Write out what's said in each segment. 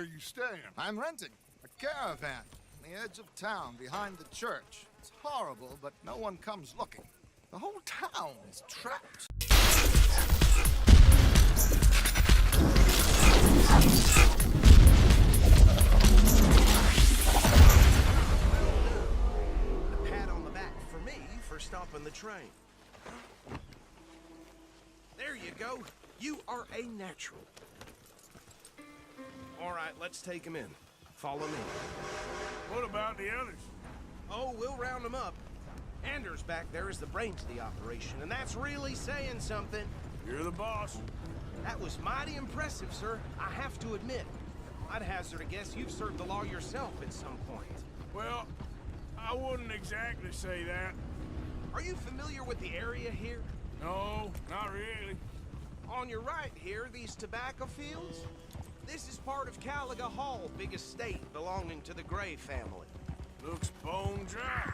where you staying? I'm renting a caravan on the edge of town behind the church. It's horrible, but no one comes looking. The whole town is trapped. A pat on the back for me for stopping the train. There you go. You are a natural. All right, let's take him in. Follow me. What about the others? Oh, we'll round them up. Anders back there is the brains of the operation, and that's really saying something. You're the boss. That was mighty impressive, sir. I have to admit. I'd hazard a guess you've served the law yourself at some point. Well, I wouldn't exactly say that. Are you familiar with the area here? No, not really. On your right here, these tobacco fields? This is part of Caliga Hall, big estate belonging to the Gray family. Looks bone dry.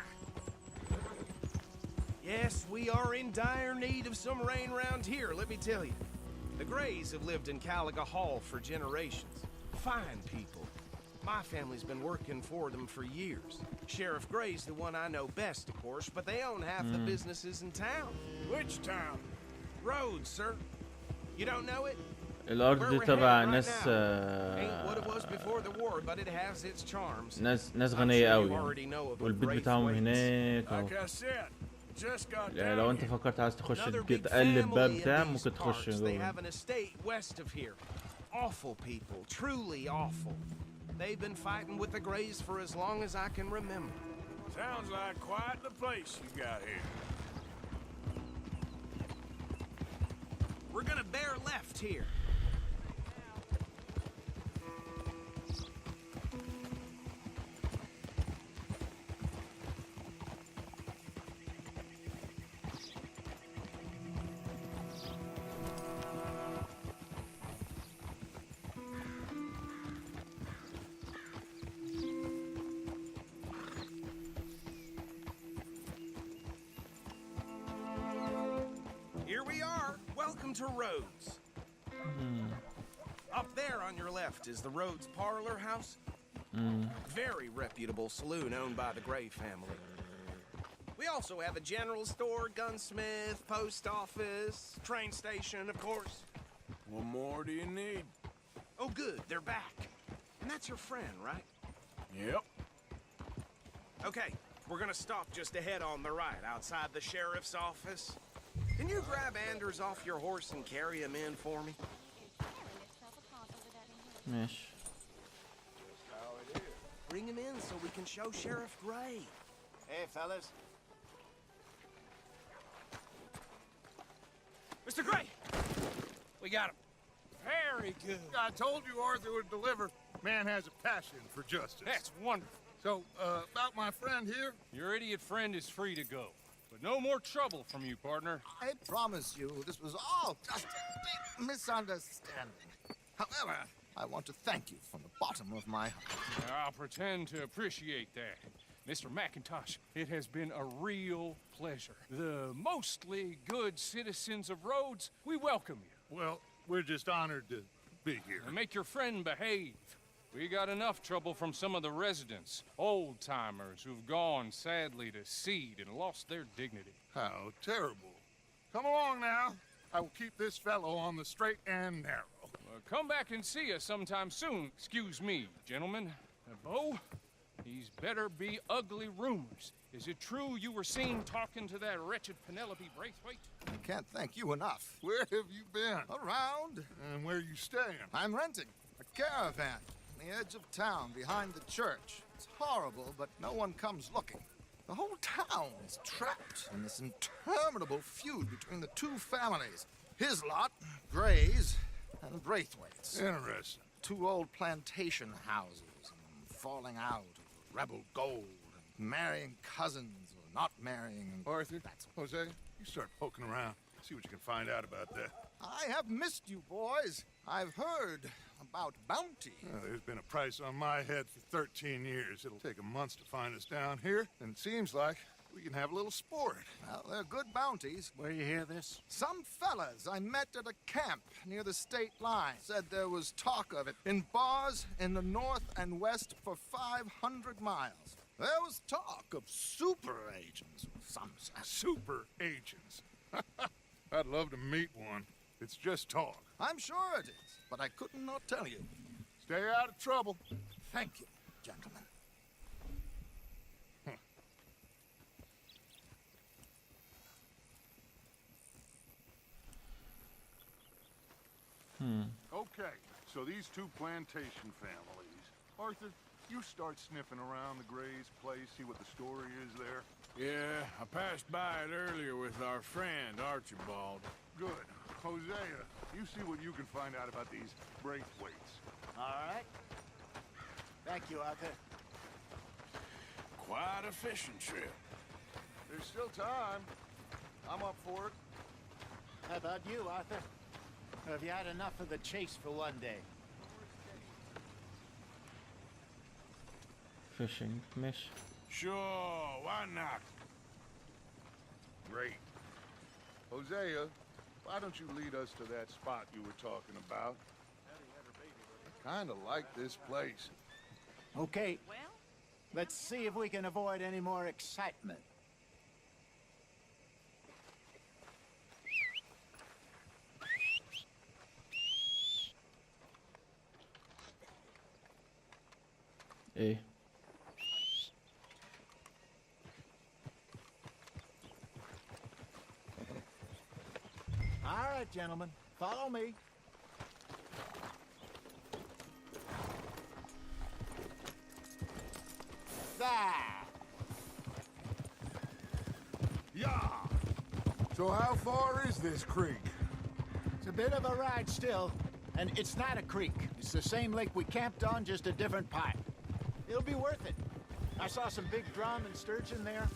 Yes, we are in dire need of some rain around here, let me tell you. The Grays have lived in Caliga Hall for generations. Fine people. My family's been working for them for years. Sheriff Gray's the one I know best, of course, but they own half the businesses in town. Which town? Rhodes, sir. You don't know it? الأرض دي تبع ناس Ain't what it was before the war, but it has its charms. ناس غنية قوي يعني. والبيت بتاعهم هناك Like I said, just got يعني down لو انت here. فكرت عايز تخش Another big تقلب باب family بتاع in ممكن these تخش parts. They have جوه. an estate west of here. Awful people, truly awful. They've been fighting with the Grays for as long as I can remember. Sounds like quite the place you got here. We're gonna bear left here. Here we are. Welcome to Rhodes. Up there on your left is the Rhodes Parlor House. Very reputable saloon owned by the Gray family. We also have a general store, gunsmith, post office, train station, of course. What more do you need? Oh, good. They're back. And that's your friend, right? Yep. Okay, we're gonna stop just ahead on the right, outside the sheriff's office. Can you grab Anders off your horse and carry him in for me? ماشي. Bring him in so we can show Sheriff Gray. Hey, fellas. Mr. Gray! We got him. Very good. I told you Arthur would deliver. Man has a passion for justice. That's wonderful. So, about my friend here? Your idiot friend is free to go. But no more trouble from you, partner. I promise you this was all just a big misunderstanding. However, I want to thank you from the bottom of my heart. I'll pretend to appreciate that. Mr. McIntosh, it has been a real pleasure. The mostly good citizens of Rhodes, we welcome you. Well, we're just honored to be here. And make your friend behave. We got enough trouble from some of the residents, old-timers who've gone sadly to seed and lost their dignity. How terrible. Come along now. I will keep this fellow on the straight and narrow. Come back and see us sometime soon. Excuse me, gentlemen. Bo, these better be ugly rumors. Is it true you were seen talking to that wretched Penelope Braithwaite? I can't thank you enough. Where have you been? Around. And where are you staying? I'm renting a caravan on the edge of town behind the church. It's horrible, but no one comes looking. The whole town is trapped in this interminable feud between the two families. His lot, Gray's, and Braithwaite's. Interesting. Two old plantation houses falling out of rebel gold, and marrying cousins or not marrying. Arthur, Jose, you start poking around. See what you can find out about that. I have missed you, boys. I've heard about bounty. There's been a price on my head for 13 years. It'll take a month to find us down here, and it seems like We can have a little sport. Well, they're good bounties. Where you hear this? Some fellas I met at a camp near the state line said there was talk of it in bars in the north and west for 500 miles. There was talk of super agents, some say. Super agents. I'd love to meet one. It's just talk. I'm sure it is, but I couldn't not tell you. Stay out of trouble. Thank you, gentlemen. Okay, so these two plantation families. Arthur, you start sniffing around the Gray's place, see what the story is there. Yeah, I passed by it earlier with our friend, Archibald. Good. Hosea, you see what you can find out about these Braithwaites. All right. Thank you, Arthur. Quite a fishing trip. There's still time. I'm up for it. How about you, Arthur? Or have you had enough of the chase for one day? Fishing mesh. Sure, why not? Great. Hosea, why don't you lead us to that spot you were talking about? I kind of like this place. Okay. Let's see if we can avoid any more excitement. ايه All right, gentlemen. Follow me. There. Yeah! So how far is this creek? It's a bit of a ride still, and it's not a creek. It's the same lake we camped on, just a different part. It'll be worth it. I saw some big drum and sturgeon there.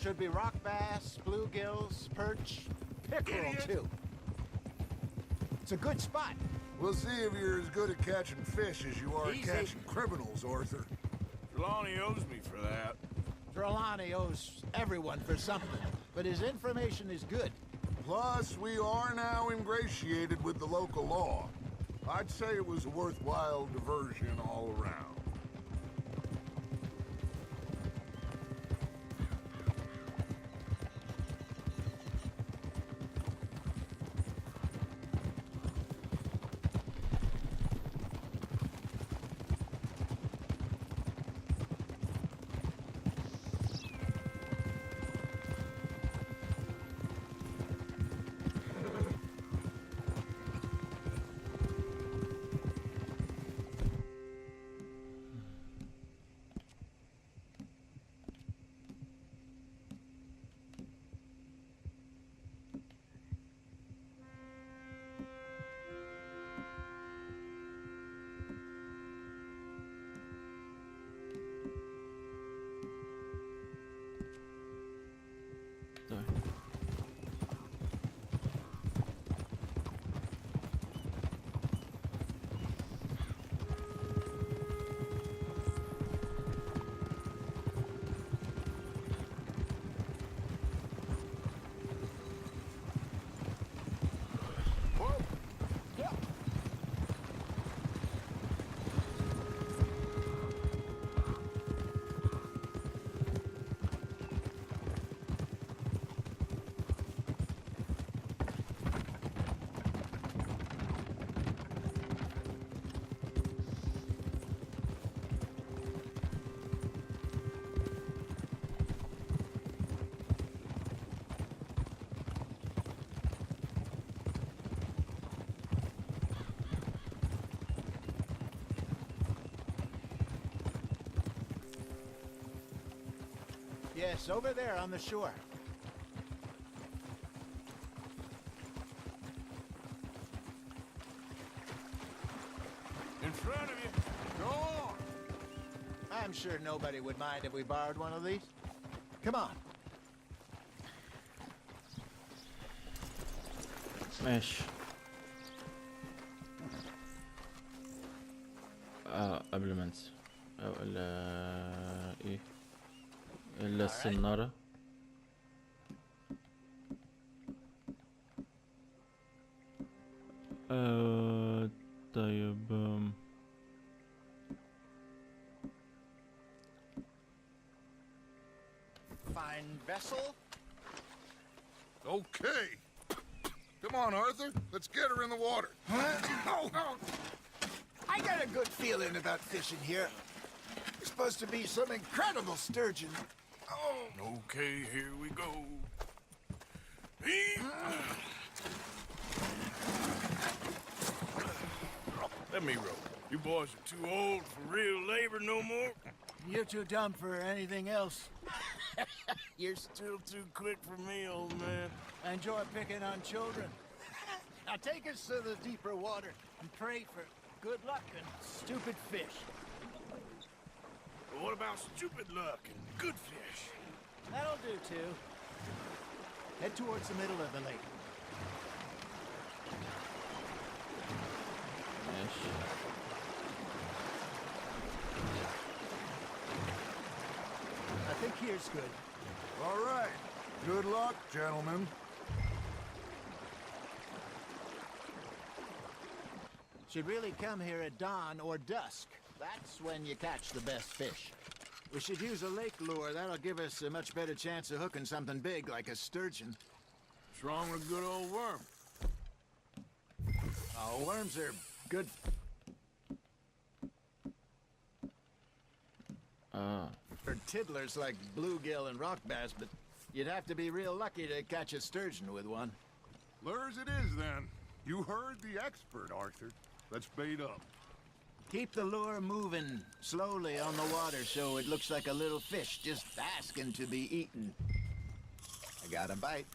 Should be rock bass, bluegills, perch, pickerel too. It's a good spot. We'll see if you're as good at catching fish as you are Easy. at catching criminals, Arthur. Trelawney owes me for that. Trelawney owes everyone for something, but his information is good. Plus, we are now ingratiated with the local law. I'd say it was a worthwhile diversion all around. Yes, over there on the shore. In front of you. Go on! I'm sure nobody would mind if we borrowed one of these. Come on. ماشي. قبل ما انسى او ايه الا السنارة. fine vessel. Okay. Come on, Arthur. Let's get her in the water. Oh, I got a good feeling about fishing here. There's supposed to be some incredible sturgeon. Oh. Okay, here we go. Let me row. You boys are too old for real labor no more. You're too dumb for anything else. You're still too quick for me, old man. I enjoy picking on children. Now take us to the deeper water and pray for good luck and stupid fish. But what about stupid luck and good fish? That'll do, too. Head towards the middle of the lake. ماشي. I think here's good. All right. Good luck, gentlemen. Should really come here at dawn or dusk. That's when you catch the best fish. We should use a lake lure. That'll give us a much better chance of hooking something big like a sturgeon. What's wrong with a good old worm? Oh, worms are good. For tiddlers like bluegill and rock bass, but you'd have to be real lucky to catch a sturgeon with one. Lures it is, then. You heard the expert, Arthur. Let's bait up. Keep the lure moving slowly on the water so it looks like a little fish just asking to be eaten. I got a bite.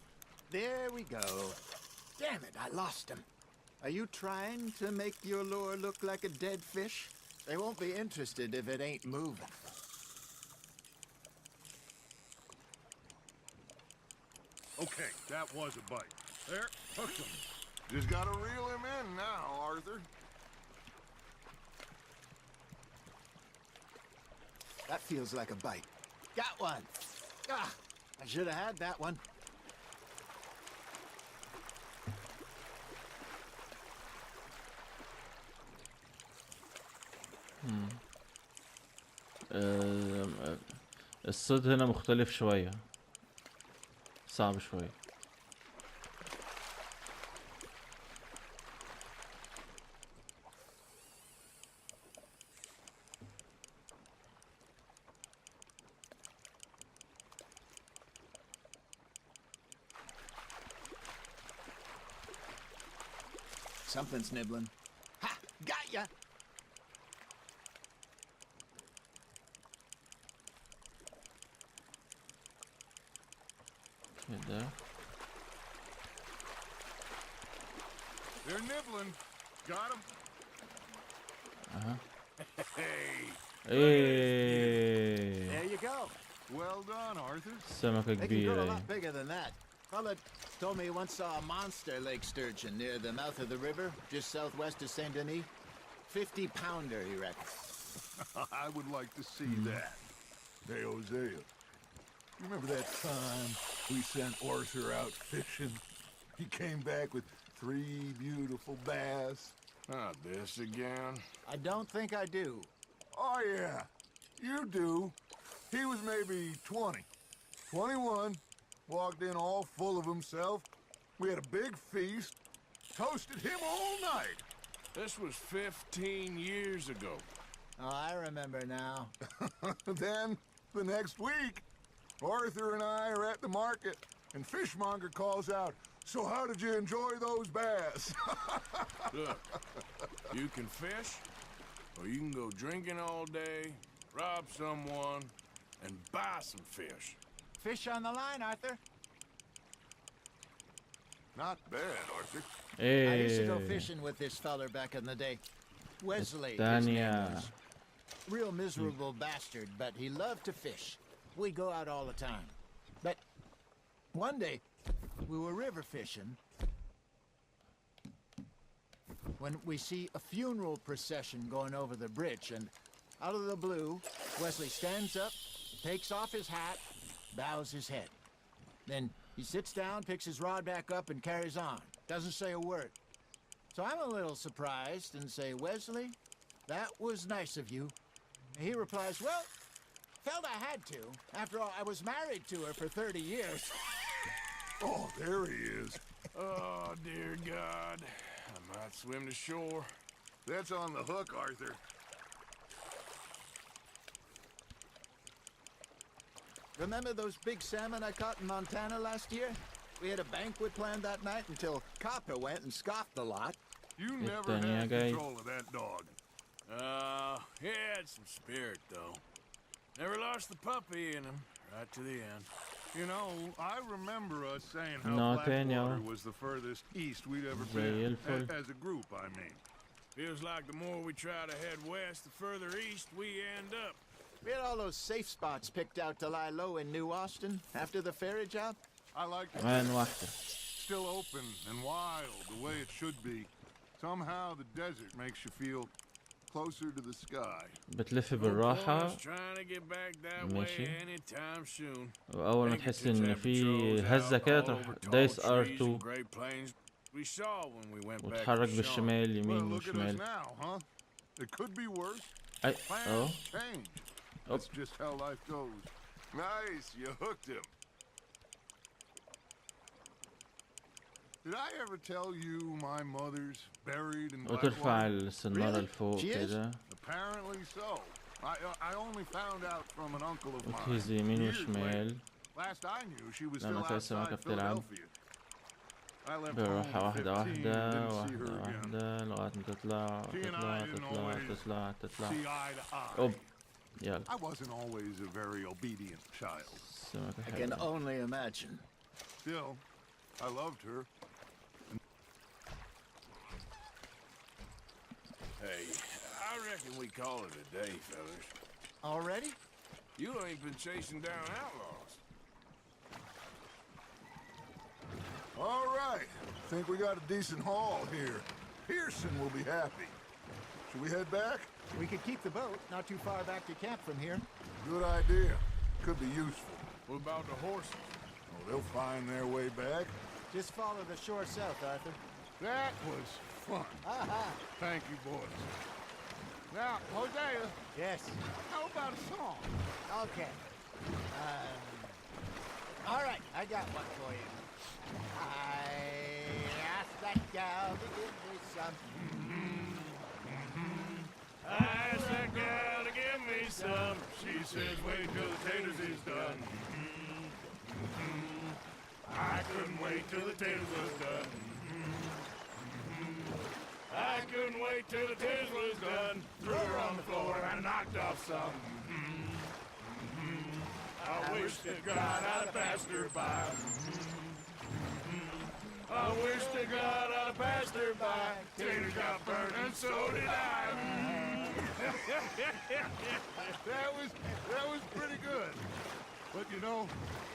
There we go. Damn it, I lost him. Are you trying to make your lure look like a dead fish? They won't be interested if it ain't moving. Okay, that was a bite. There, hooked him. Just gotta reel him in now, Arthur. That feels like a bite. Got one. Ah, I should have had that one. الصيد هنا مختلف شوية، صعب شوية. Something's nibbling. Ha! Got ya! كده. They're nibbling. Got him. ايه. There you go. Well done, Arthur. سمكة They can grow a كبيرة. lot bigger than that. Fella told me he once saw a monster lake sturgeon near the mouth of the river, just southwest of Saint Denis. 50-pounder, he reckons. I would like to see that. Hey, Hosea. You remember that time we sent Arthur out fishing? He came back with 3 beautiful bass. Not this again. I don't think I do. Oh, yeah. You do. He was maybe 20. 21. Walked in all full of himself. We had a big feast. Toasted him all night. This was 15 years ago. Oh, I remember now. Then, the next week, Arthur and I are at the market, and Fishmonger calls out, "So how did you enjoy those bass?" Look, you can fish, or you can go drinking all day, rob someone, and buy some fish. Fish on the line, Arthur. Not bad, Arthur. I used to go ايه. fishing with this feller back in the day. Wesley, his name الثانية. was. Real miserable bastard, but he loved to fish. We go out all the time. But one day, we were river fishing when we see a funeral procession going over the bridge, and out of the blue, Wesley stands up, takes off his hat, bows his head. Then he sits down, picks his rod back up, and carries on. Doesn't say a word. So I'm a little surprised and say, "Wesley, that was nice of you." And he replies, "Well, Felt I had to. After all, I was married to her for 30 years. Oh, there he is. Oh, dear God. I might swim to shore. That's on the hook, Arthur. Remember those big salmon I caught in Montana last year? We had a banquet planned that night until Copper went and scoffed the lot. You never had control of that dog. He had some spirit, though. Never lost the puppy in him, right to the end. You know, I remember us saying how Blackwater was the furthest east we'd ever been. As a group, I mean. Feels like the more we try to head west, the further east we end up. We had all those safe spots picked out to lie low in New Austin after the ferry job. I like it. Still open and wild, the way it should be. Somehow the desert makes you feel closer to the sky. بتلف بالراحة ماشي، وأول ما تحس إن في هزة كده تروح دايس R2 وتحرك بالشمال يمين وشمال. أي أهو. That's just how life goes. Nice, you hooked him. Did I ever tell you my mother's buried in Blackwater? وترفع السنارة لفوق كده. Apparently so. I only found out from an uncle of mine. وتهز يمين وشمال. Last I knew, she was لما still تسمع outside بتلعب. بروحها واحدة واحدة واحدة لغاية ما تطلع تطلع تطلع تطلع تطلع. أوب. يلا. I wasn't always a very obedient child. I can only imagine. Still, I loved her. Hey, I reckon we call it a day, fellas. Already? You ain't been chasing down outlaws. All right. Think we got a decent haul here. Pearson will be happy. Should we head back? We could keep the boat not too far back to camp from here. Good idea. Could be useful. What about the horses? Oh, they'll find their way back. Just follow the shore south, Arthur. That was fun. Thank you, boys. Now, Hosea. Yes. How about a song? Okay. All right, I got one for you. I asked that gal to give me some. I asked that gal to give me some. She says, wait till the taters is done. I couldn't wait till the taters was done. I couldn't wait till the taters was done. Threw her on the floor and knocked off some. I wish to God I'd have passed her by. I wish to God I'd have passed her by. Taters got burned and so did I. That was pretty good. But you know,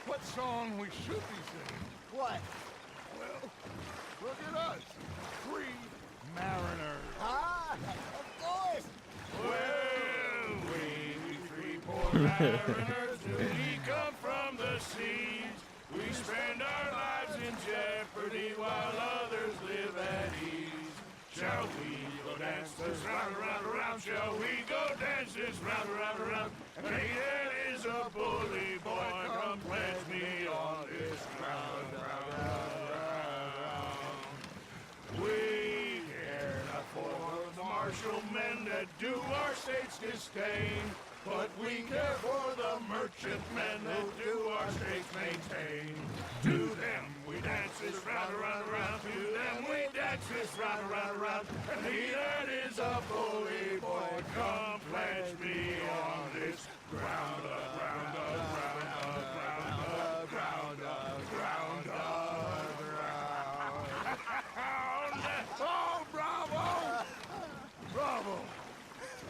what song we should be singing? What? Well, look at us. 3 mariners. Of course. Well, we 3 poor mariners, we come from the seas. We spend our lives in jeopardy while others live at ease. Shall we go dance this round, around, around? Shall we go dance this round, around, around? Hey, that is a bully boy, come pledge me on this ground, round, round, round, round. We care not for the martial men that do our state's disdain, but we care for the merchantmen that do our states maintain. To them we dance this round, around, around. To them we dance this round, around, around. And he that is a bully boy, come pledge me on this ground up, ground up, ground up, ground up, ground up, ground up, ground. Oh, bravo! Bravo!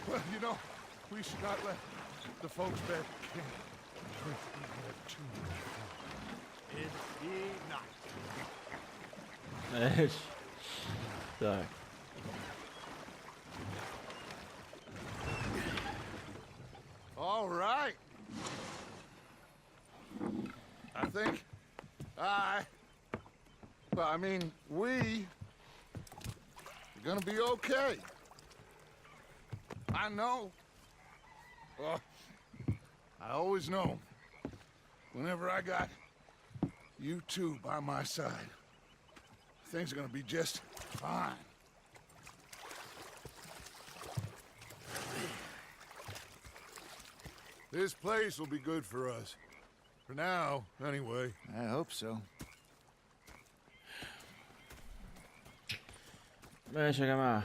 Well, you know, we should not let the folks back camp drink too much fun. Is he not? ايش؟ طيب. All right. I think I mean, we're gonna be okay. I know. I always know, whenever I got you two by my side, things are gonna be just fine. This place will be good for us. For now, anyway. I hope so. ماشي يا جماعة.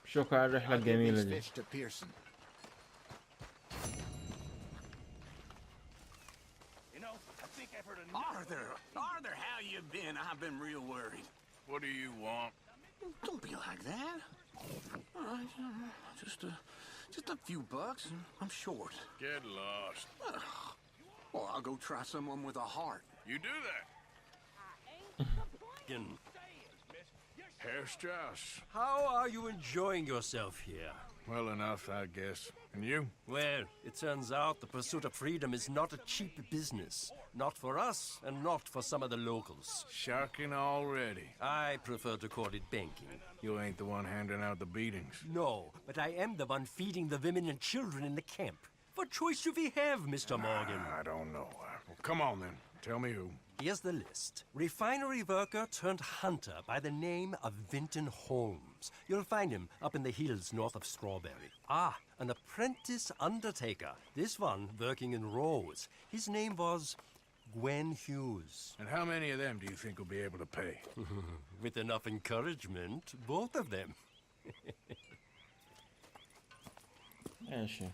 شكرا على الرحلة الجميلة دي. Arthur, how you been? I've been real worried. What do you want? Don't be like that. All right, just a few bucks. I'm short. Get lost. Well, I'll go try someone with a heart. You do that. Herr Strauss. How are you enjoying yourself here? Well enough, I guess. And you? Well, it turns out the pursuit of freedom is not a cheap business. Not for us, and not for some of the locals. Shocking already. I prefer to call it banking. You ain't the one handing out the beatings. No, but I am the one feeding the women and children in the camp. What choice do we have, Mr. Morgan? I don't know. Well, come on then. Tell me who. Here's the list. Refinery worker turned hunter by the name of Vinton Holmes. You'll find him up in the hills north of Strawberry. Ah, an apprentice undertaker. This one working in Rose. His name was Gwen Hughes. And how many of them do you think will be able to pay? With enough encouragement, both of them. ماشي.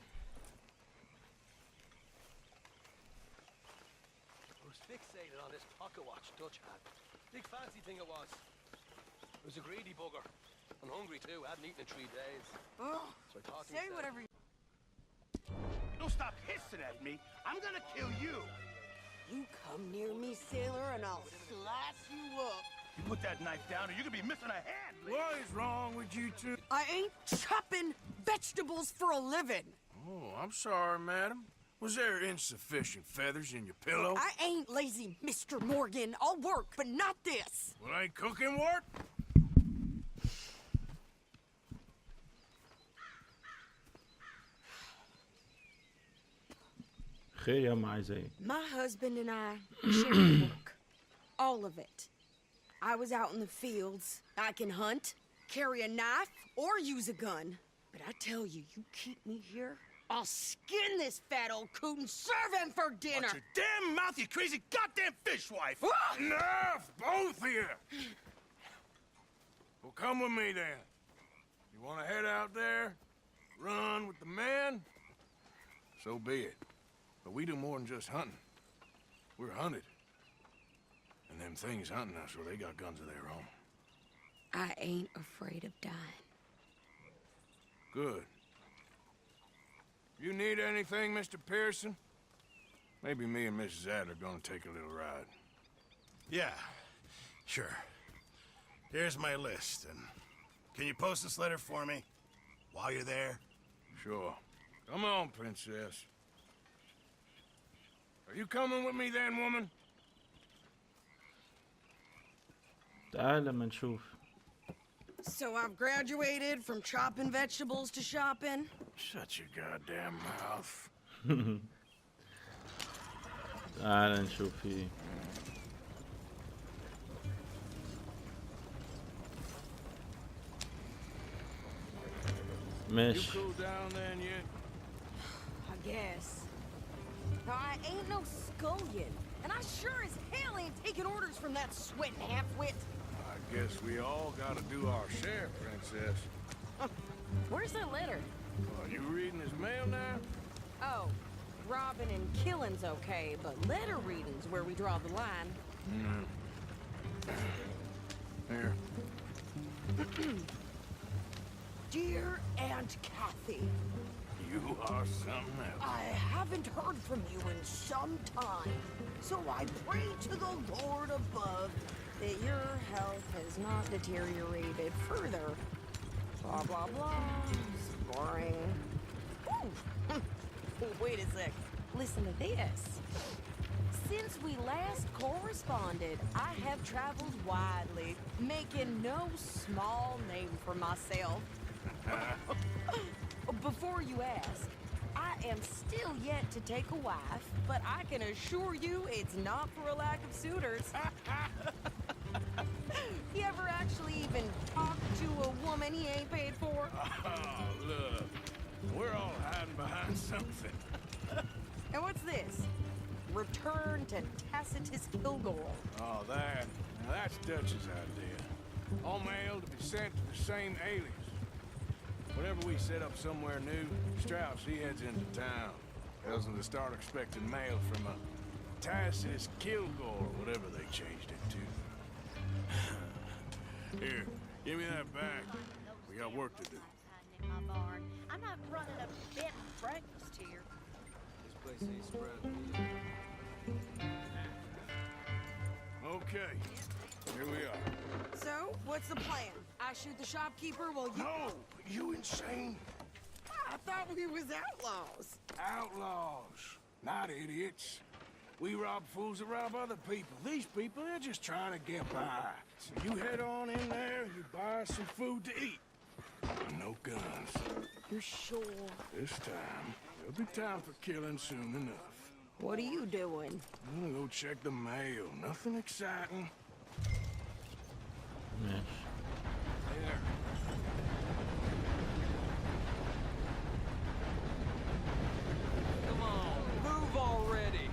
Fixated on this pocket watch Dutch had. Big fancy thing it was. It was a greedy bugger. I'm hungry too. I hadn't eaten in 3 days. Oh, So I thought to say myself, whatever you... Don't stop hissing at me. I'm gonna kill you. You come near me, sailor, and I'll slice you up. You put that knife down or you're gonna be missing a hand. What is wrong with you two? I ain't chopping vegetables for a living. Oh, I'm sorry, madam. Was there insufficient feathers in your pillow? I ain't lazy, Mr. Morgan. I'll work, but not this. Well, ain't cooking work? خير يا أم عايزة. My husband and I share work. All of it. I was out in the fields. I can hunt, carry a knife, or use a gun. But I tell you, you keep me here, I'll skin this fat old coot and serve him for dinner. Watch your damn mouth, you crazy goddamn fishwife! Enough, both of you! Well, come with me then. You want to head out there, run with the man? So be it. But we do more than just hunting. We're hunted. And them things hunting us, well, they got guns of their own. I ain't afraid of dying. Good. You need anything, Mr. Pearson? Maybe me and Mrs. Adler are gonna take a little ride. Yeah, sure. Here's my list, and can you post this letter for me while you're there? Sure. Come on, princess. Are you coming with me then, woman? تعال لما نشوف. So I've graduated from chopping vegetables to shopping. Shut your goddamn mouth. تعال نشوف فيه. ماشي. You cool down then yet? I guess. Now, I ain't no scullion, and I sure as hell ain't taking orders from that sweating half-wit. I guess we all gotta do our share, princess. Where's that letter? Are you reading his mail now? Oh, robbing and killing's okay, but letter reading's where we draw the line. Here. Dear Aunt Kathy, You are something else. I haven't heard from you in some time, so I pray to the Lord above that your health has not deteriorated further. Blah, blah, blah. Boring. Ooh. Wait a sec. Listen to this. Since we last corresponded, I have traveled widely, making no small name for myself. Before you ask, to take a wife, but I can assure you it's not for a lack of suitors. You ever actually even talk to a woman he ain't paid for? Oh, look. We're all hiding behind something. And what's this? Return to Tacitus Kilgore. Oh, that. Now that's Dutch's idea. All mail to be sent to the same alias. Whenever we set up somewhere new, Strauss, he heads into town. Tells them to start expecting mail from a Tacitus Kilgore, whatever they changed it to. Here, give me that back. We got work to do. I'm not running a bed and breakfast here. This place ain't spread. Okay, here we are. So, what's the plan? I shoot the shopkeeper while you... No! You insane? I thought we was outlaws. Outlaws, not idiots. We rob fools that rob other people. These people, they're just trying to get by. So you head on in there, you buy us some food to eat. No guns. You're sure? This time, there'll be time for killing soon enough. What are you doing? I'm gonna go check the mail. Nothing exciting. ماشي. There. Come on, move already.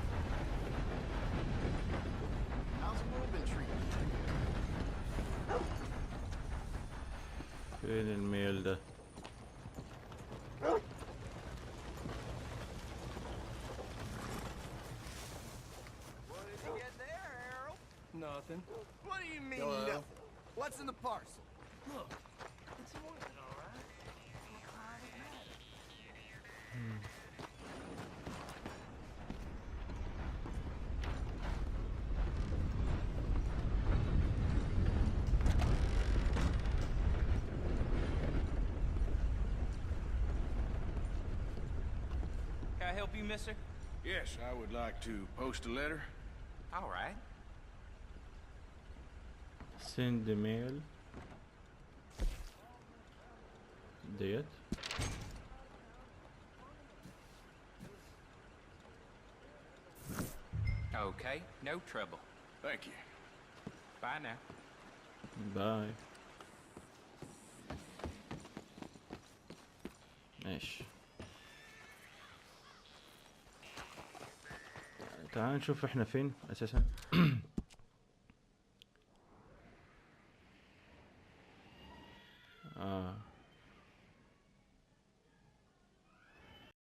How's the world been treating you? فين الميل ده؟ What did you get there, Harold? Nothing. What do you mean, Hello? nothing? What's in the parcel? Look, it's working, all right. Can I help you, mister? Yes, I would like to post a letter. All right. send mail ديت. Okay, no trouble. Thank you. Bye now. باي. ماشي. تعال نشوف احنا فين اساسا.